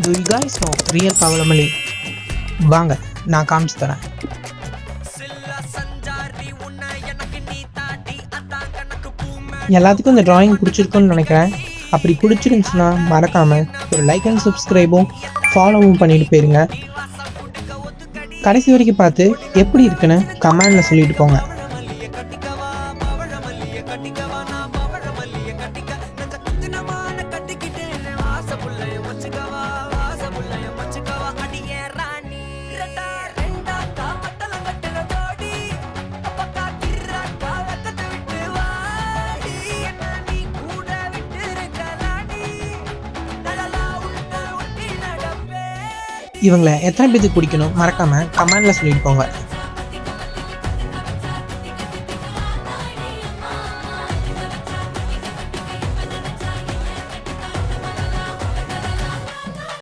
Do you guys know real Pavalamali? வாங்க நான் காமிச்சு தரேன். எல்லாத்துக்கும் இந்த டிராயிங் பிடிச்சிருக்குன்னு நினைக்கிறேன். அப்படி பிடிச்சிருந்துச்சுன்னா மறக்காமல் ஒரு லைக் அண்ட் சப்ஸ்கிரைபும் ஃபாலோவும் பண்ணிட்டு போயிருங்க. கடைசி வரைக்கும் பார்த்து எப்படி இருக்குன்னு கமெண்டில் சொல்லிட்டு போங்க. இவங்களை எத்தனை பேருக்கு பிடிக்கணும் மறக்காமல் கமெண்டில் சொல்லிட்டு போங்க.